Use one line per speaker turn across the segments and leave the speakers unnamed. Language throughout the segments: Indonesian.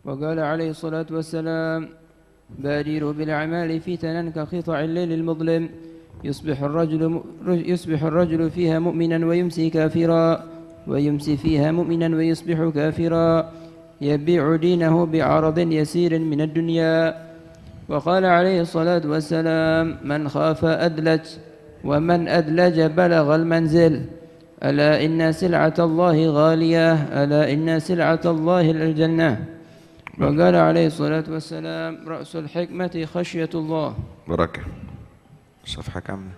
وقال عليه الصلاة والسلام: بادروا بالأعمال فتنا كقطع الليل المظلم، يصبح الرجل فيها مؤمنا ويمسي كافرا، ويمسي فيها مؤمنا ويصبح كافرا، يبيع دينه بعرض يسير من الدنيا. وقال عليه الصلاة والسلام: من خاف أدلج، ومن أدلج بلغ المنزل. ألا إن سلعة الله غالية، ألا إن سلعة الله الجنة. وقال عليه الصلاة والسلام: رأس الحكمة خشية الله.
بركة. صفحة كاملة.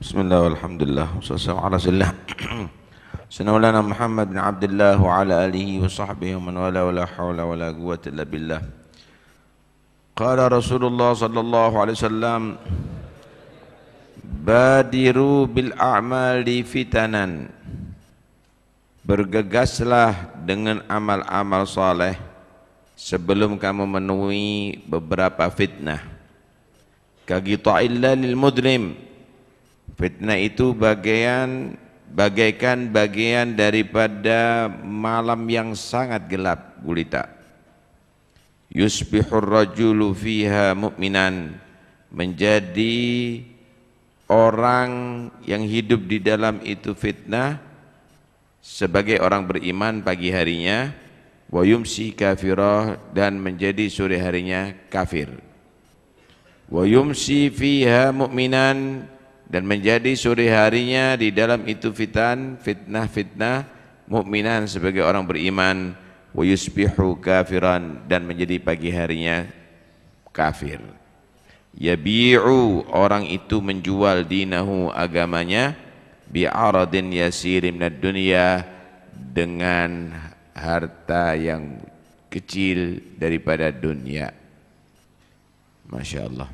بسم الله والحمد لله والصلاة والسلام على رسول الله سيدنا مولانا محمد بن عبد الله وعلى آله وصحبه ومن والاه، ولا حول ولا قوة إلا بالله. قال رسول الله صلى الله عليه وسلم: بادروا بالأعمال fitanan. Bergegaslah dengan amal-amal saleh sebelum kamu menemui beberapa fitnah. Kaqita'il lailil mudlim. Fitnah itu bagaikan bagian daripada malam yang sangat gelap gulita. Yusbihur rajulu fiha mu'minan. Menjadi orang yang hidup di dalam itu fitnah sebagai orang beriman pagi harinya, wa yumsi kafirah, dan menjadi sore harinya kafir. Wa yumsi fiha mu'minan, dan menjadi sore harinya di dalam itu fitnah mu'minan sebagai orang beriman, wa yusbihu kafiran, dan menjadi pagi harinya kafir. Yabi'u, orang itu menjual dinahu, agamanya, bi'aradin yasirin minad dunya, dengan harta yang kecil daripada dunia. Masya Allah.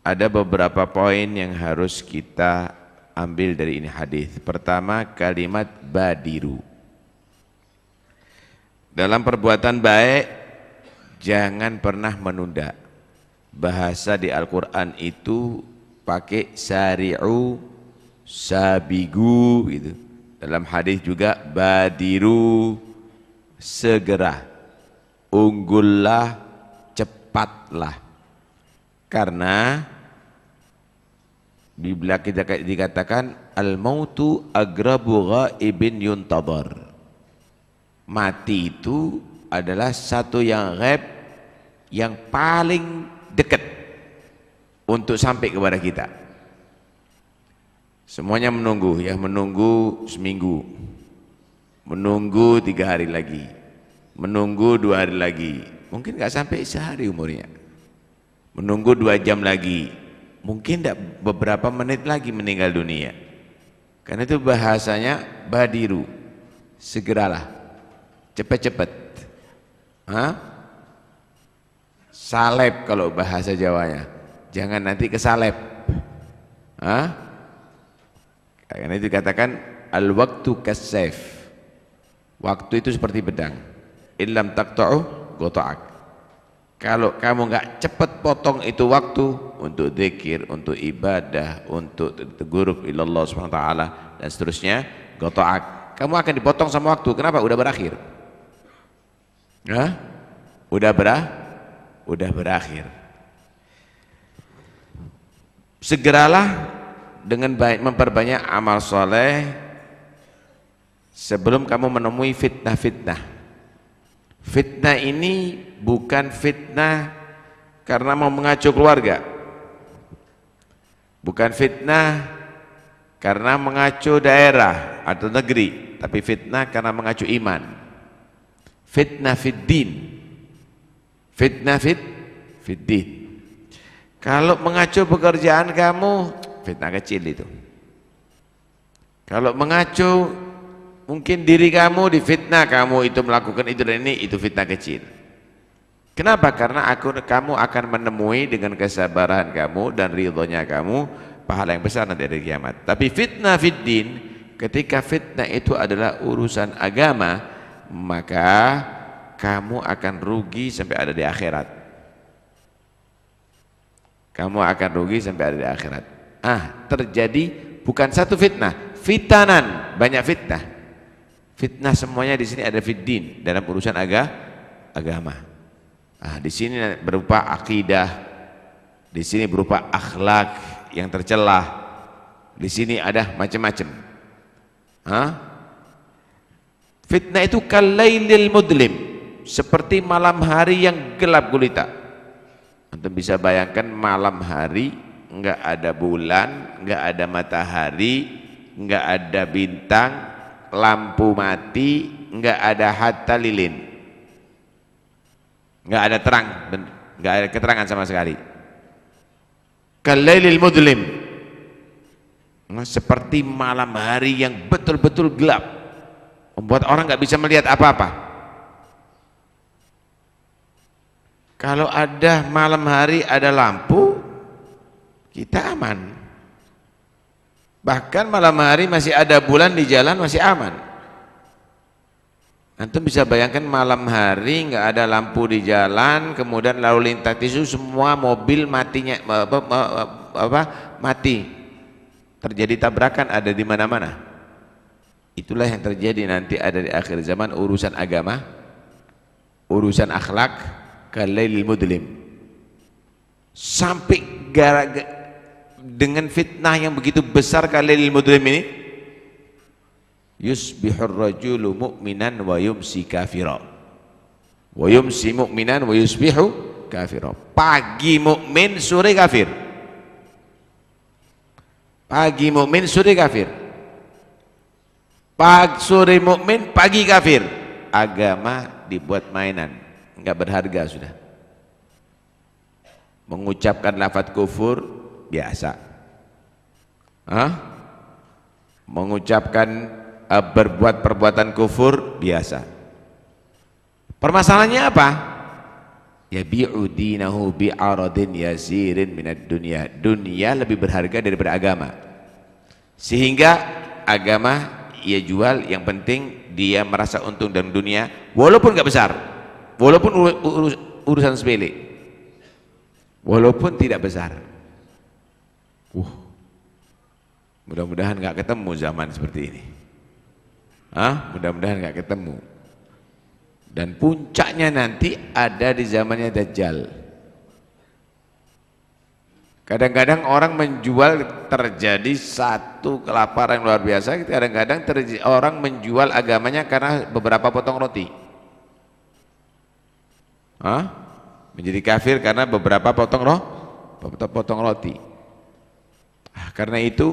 Ada beberapa poin yang harus kita ambil dari ini hadis. Pertama, kalimat badiru. Dalam perbuatan baik jangan pernah menunda. Bahasa di Al-Quran itu pakai sari'u, sabigu gitu. Dalam hadis juga badiru, segera, unggullah, cepatlah. Karena bila kita dikatakan al-mautu agrabu ghaibin yuntadhar. Mati itu adalah satu yang ghaib, yang paling dekat untuk sampai kepada kita. Semuanya menunggu, ya, menunggu seminggu, menunggu 3 hari lagi, menunggu 2 hari lagi, mungkin nggak sampai sehari umurnya, menunggu 2 jam lagi, mungkin tidak beberapa menit lagi meninggal dunia. Karena itu bahasanya badiru, segeralah, cepat-cepat. Salep kalau bahasa Jawanya, jangan nanti kesalep. Karena itu dikatakan al-waktu kas-saif. Waktu itu seperti pedang. Illam taqta'u qata'ak. Kalau kamu enggak cepat potong itu waktu untuk zikir, untuk ibadah, untuk tagurub ilallah subhanahu wa ta'ala dan seterusnya, qata'ak. Kamu akan dipotong sama waktu. Kenapa? Udah berakhir. Udah berakhir. Segeralah dengan baik memperbanyak amal soleh sebelum kamu menemui fitnah-fitnah. Fitnah ini bukan fitnah karena mau mengacu keluarga, bukan fitnah karena mengacu daerah atau negeri, tapi fitnah karena mengacu iman. Fitnah fid din, fitnah fid din. Kalau mengacu pekerjaan kamu, fitnah kecil itu. Kalau mengacu mungkin diri kamu difitnah, kamu itu melakukan itu dan ini, itu fitnah kecil. Kenapa? Karena kamu akan menemui dengan kesabaran kamu dan ridhonya kamu pahala yang besar nanti hari kiamat. Tapi fitnah fiddin, ketika fitnah itu adalah urusan agama, maka kamu akan rugi sampai ada di akhirat. Kamu akan rugi sampai ada di akhirat. Terjadi bukan satu fitnah, fitanan, banyak fitnah. Fitnah semuanya di sini ada fiddin, dalam urusan agama. Di sini berupa akidah, di sini berupa akhlak yang tercelah, di sini ada macam-macam. Fitnah itu kalailil mudlim, seperti malam hari yang gelap gulita. Antum bisa bayangkan malam hari, enggak ada bulan, enggak ada matahari, enggak ada bintang, lampu mati, enggak ada hatta lilin, enggak ada terang, enggak ada keterangan sama sekali. Kalailil mudlim, seperti malam hari yang betul-betul gelap, membuat orang enggak bisa melihat apa-apa. Kalau ada malam hari ada lampu, kita aman. Bahkan malam hari masih ada bulan di jalan, masih aman. Antum bisa bayangkan malam hari nggak ada lampu di jalan, kemudian lalu lintas itu semua mobil matinya mati, terjadi tabrakan ada di mana-mana. Itulah yang terjadi nanti ada di akhir zaman, urusan agama, urusan akhlak, kalailil mudlim. Sampai dengan fitnah yang begitu besar kalailil mudlim ini, yusbihur rajulu mu'minan wa yumsi kafira, wa yumsi mu'minan wa yusbihu kafira. Pagi mukmin, sore kafir. Pagi mukmin, sore kafir. Sore mukmin, pagi kafir. Agama dibuat mainan, enggak berharga sudah. Mengucapkan lafaz kufur biasa, mengucapkan berbuat perbuatan kufur biasa. Permasalahannya apa? Yabi'u dinahu bi'aradin yasirin minad dunya. Dunia lebih berharga daripada agama, sehingga agama ia jual, yang penting dia merasa untung dalam dunia, walaupun gak besar, walaupun urusan sepele, walaupun tidak besar. Mudah-mudahan gak ketemu zaman seperti ini. Mudah-mudahan gak ketemu. Dan puncaknya nanti ada di zamannya Dajjal. Kadang-kadang orang menjual, terjadi satu kelaparan luar biasa. Kadang-kadang orang menjual agamanya karena beberapa potong roti. Menjadi kafir karena beberapa potong roti. Karena itu,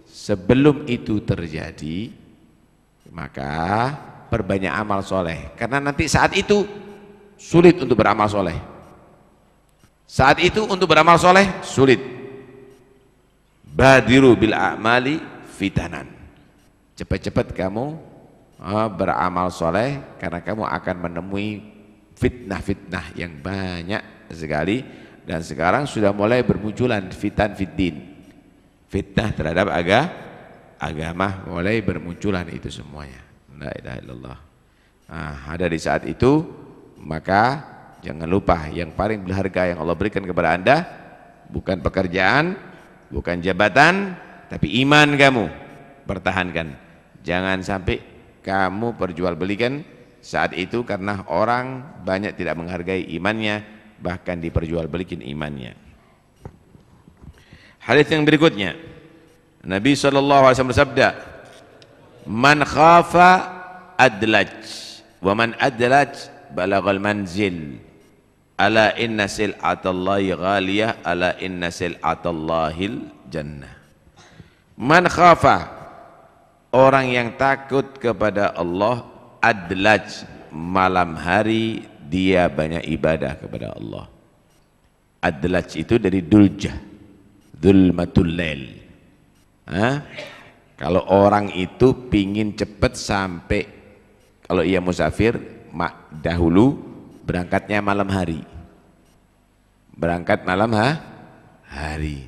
sebelum itu terjadi, maka perbanyak amal soleh, karena nanti saat itu sulit untuk beramal soleh. Saat itu untuk beramal soleh sulit. Badiru bil a'mali fitanan, cepat-cepat kamu beramal soleh, karena kamu akan menemui fitnah-fitnah yang banyak sekali. Dan sekarang sudah mulai bermunculan fitan fiddin, fitnah terhadap agama mulai bermunculan itu semuanya. La ilaha illallah. Ada di saat itu, maka jangan lupa yang paling berharga yang Allah berikan kepada Anda bukan pekerjaan, bukan jabatan, tapi iman kamu. Pertahankan. Jangan sampai kamu perjualbelikan saat itu, karena orang banyak tidak menghargai imannya, bahkan diperjualbelikan imannya. Hadis yang berikutnya, Nabi SAW bersabda, man khafa adlaj, wa man adlaj balagal manzil, ala inna sil'atallahi ghaliyah, ala inna sil'atallahil jannah. Man khafa, orang yang takut kepada Allah, adlaj, malam hari dia banyak ibadah kepada Allah. Adlaj itu dari duljah, dzulmatul lail. Kalau orang itu pingin cepat sampai, kalau ia musafir, dahulu berangkatnya malam hari, berangkat malam hari,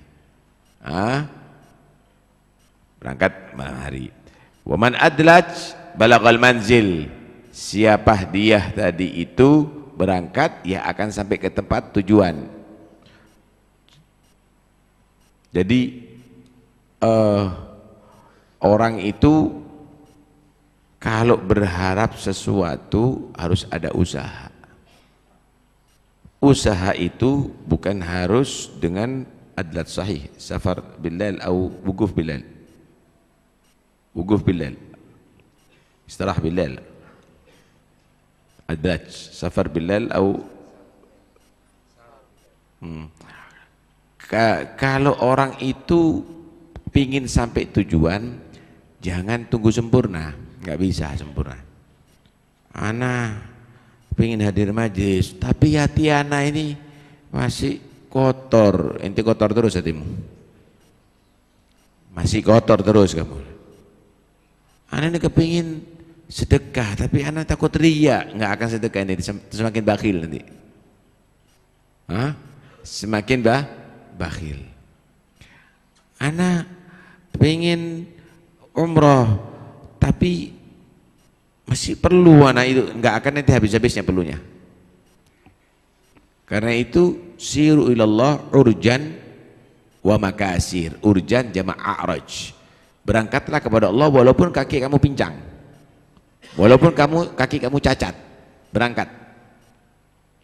berangkat malam hari. Waman adlaj balagal manzil, siapa dia tadi itu berangkat, ia akan sampai ke tempat tujuan. Jadi orang itu Kalau berharap sesuatu harus ada usaha. Usaha itu bukan harus dengan adlat sahih, safar bilal atau wuguf bilal. Wuguf bilal. Istilah bilal. Adlat safar bilal atau kalau orang itu pingin sampai tujuan, jangan tunggu sempurna. Nggak bisa sempurna. Ana pengen hadir majlis, tapi hati ana ini masih kotor. Ente kotor terus hatimu, masih kotor terus kamu. Ana ini kepingin sedekah, tapi ana takut riya, nggak akan sedekah ini, semakin bakhil nanti. Hah? Semakin bakhil. Ana pengen umroh, tapi masih perlu anak itu, enggak akan nanti habis-habisnya perlunya. Karena itu siru ilallah urjan wa makasir. Urjan jama' a'raj. Berangkatlah kepada Allah walaupun kaki kamu pincang, walaupun kaki kamu cacat, berangkat.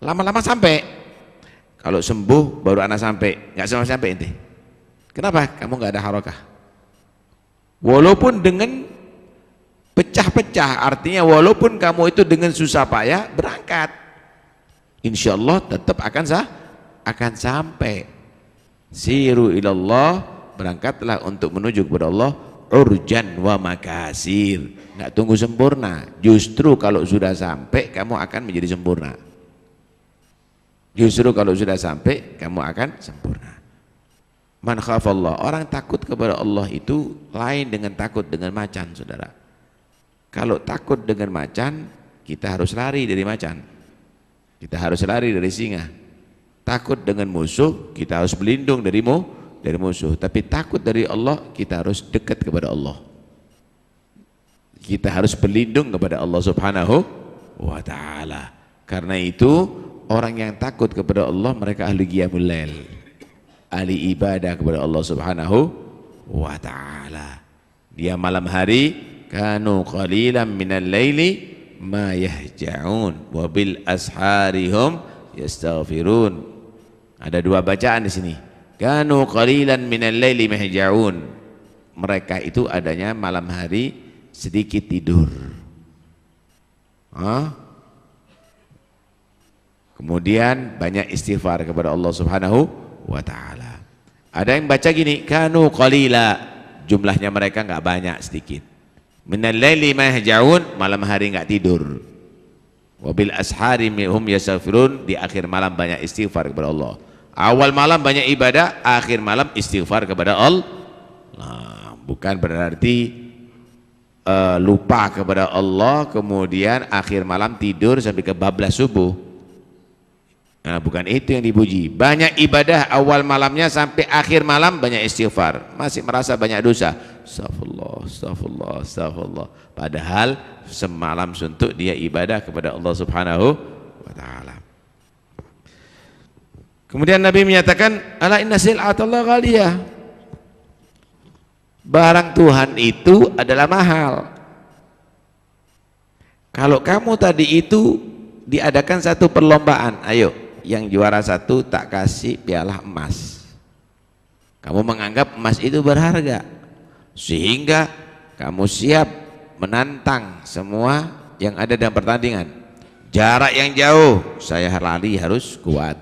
Lama-lama sampai. Kalau sembuh baru anak sampai, enggak sampai ente. Kenapa? Kamu enggak ada harakah. Walaupun dengan pecah-pecah, artinya walaupun kamu itu dengan susah payah berangkat, insya Allah tetap akan sampai. Siru ilallah, berangkatlah untuk menuju kepada Allah urjan wa makasir, nggak tunggu sempurna. Justru kalau sudah sampai kamu akan menjadi sempurna. Justru kalau sudah sampai kamu akan sempurna. Man khafallah, orang takut kepada Allah itu lain dengan takut dengan macan, saudara. Kalau takut dengan macan, kita harus lari dari macan, kita harus lari dari singa. Takut dengan musuh, kita harus berlindung dari musuh. Tapi takut dari Allah, kita harus dekat kepada Allah, kita harus berlindung kepada Allah subhanahu wa ta'ala. Karena itu orang yang takut kepada Allah, mereka ahli qiyamul lail, ahli ibadah kepada Allah subhanahu wa ta'ala. Dia malam hari kanu qalilan minal laili ma yahja'un wa bil asharihum yastaghfirun. Ada dua bacaan di sini. Kanu qalilan minal laili ma yahja'un. Mereka itu adanya malam hari sedikit tidur. Kemudian banyak istighfar kepada Allah Subhanahu wa ta'ala. Ada yang baca gini, kanu qalila, jumlahnya mereka enggak banyak, sedikit. Minal laili ma yahja'un, malam hari enggak tidur. Wabil ashari hum yastaghfirun, di akhir malam banyak istighfar kepada Allah. Awal malam banyak ibadah, akhir malam istighfar kepada Allah. Nah, bukan berarti lupa kepada Allah kemudian akhir malam tidur sampai kebablas subuh. Nah, bukan itu yang dipuji. Banyak ibadah awal malamnya sampai akhir malam banyak istighfar, masih merasa banyak dosa. Astagfirullah, astagfirullah, astagfirullah. Padahal semalam suntuk dia ibadah kepada Allah Subhanahu wa ta'ala. Kemudian Nabi menyatakan, ala inna sil'atallah ghaliyah. Barang Tuhan itu adalah mahal. Kalau kamu tadi itu diadakan satu perlombaan, ayo yang juara satu tak kasih piala emas. Kamu menganggap emas itu berharga, sehingga kamu siap menantang semua yang ada dalam pertandingan. Jarak yang jauh, saya lari harus kuat.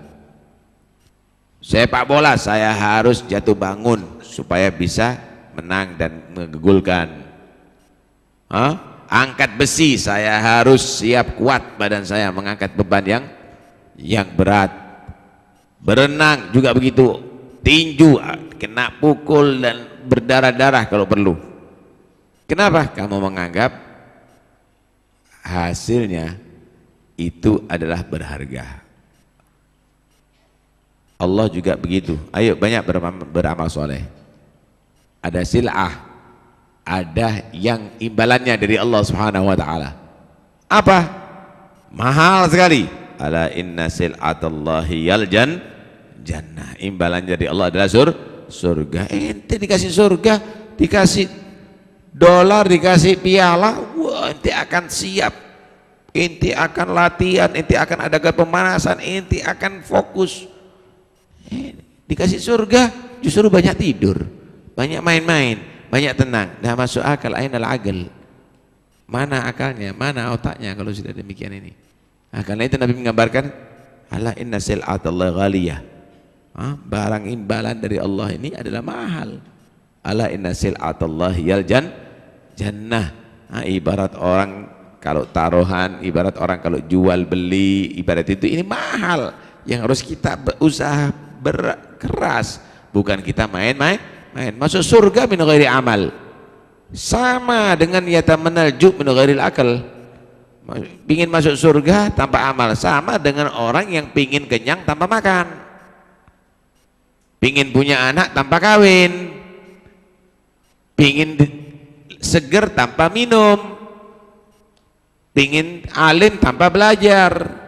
Sepak bola, saya harus jatuh bangun supaya bisa menang dan menggolkan. Angkat besi, saya harus siap kuat badan saya mengangkat beban yang berat. Berenang juga begitu, tinju kena pukul dan berdarah-darah kalau perlu. Kenapa? Kamu menganggap hasilnya itu adalah berharga. Allah juga begitu. Ayo banyak beramal soleh. Ada sil'ah, ada yang imbalannya dari Allah Subhanahu wa ta'ala. Apa? Mahal sekali. Ala inna sil'atallahi yaljan jannah. Imbalan dari Allah adalah surga. Ente dikasih surga, dikasih dolar dikasih piala, wah ente akan siap, ente akan latihan, ente akan adakan pemanasan, ente akan fokus. Dikasih surga justru banyak tidur, banyak main-main, banyak tenang. Nah masuk akal, ainal aql, mana akalnya, mana otaknya kalau sudah demikian ini. Nah, karena itu Nabi menggambarkan, ala inna sil'atallahi ghaliyah, barang imbalan dari Allah ini adalah mahal. Ala inna sil'atallahi yal jannah. Ibarat orang kalau taruhan, ibarat orang kalau jual beli, ibarat itu ini mahal yang harus kita berusaha berkeras, bukan kita main-main. Masuk surga min ghairi amal, sama dengan yatamanal ju' min ghairil akal. Pingin masuk surga tanpa amal, sama dengan orang yang pingin kenyang tanpa makan, pingin punya anak tanpa kawin, pingin seger tanpa minum, pingin alim tanpa belajar.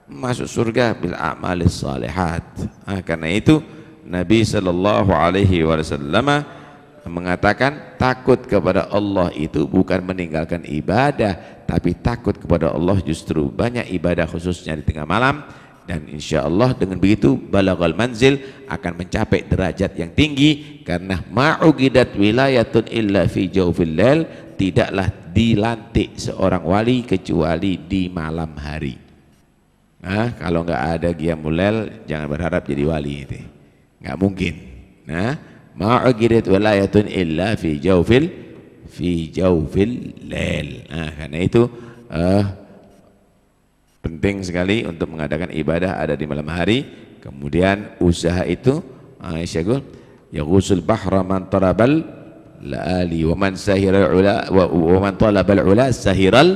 Masuk surga bil a'malis salihat. Karena itu Nabi sallallahu alaihi wasallam mengatakan takut kepada Allah itu bukan meninggalkan ibadah, tapi takut kepada Allah justru banyak ibadah khususnya di tengah malam. Dan insya Allah dengan begitu balaghal manzil, akan mencapai derajat yang tinggi. Karena ma'uqidat wilayatun illa fi jawfil lail, tidaklah dilantik seorang wali kecuali di malam hari. Kalau nggak ada qiyamul lail jangan berharap jadi wali, itu nggak mungkin. Ma'uqidat wilayatun illa fi jawfil lail. Karena itu penting sekali untuk mengadakan ibadah ada di malam hari. Kemudian usaha itu Aisyah yaghusul bahra man talabal laali wa man sahiral ula wa man talabal ula sahiral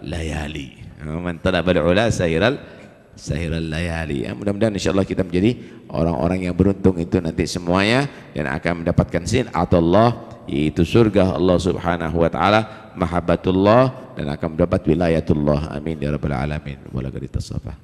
layali. Man talabal ula sahiral layali. Mudah-mudahan insyaallah kita menjadi orang-orang yang beruntung itu nanti semuanya, dan akan mendapatkan sin'atullah, yaitu surga Allah subhanahu wa ta'ala, mahabbatullah, dan akan mendapat wilayatullah. Amin ya rabbal alamin. Wala qad tasaffa.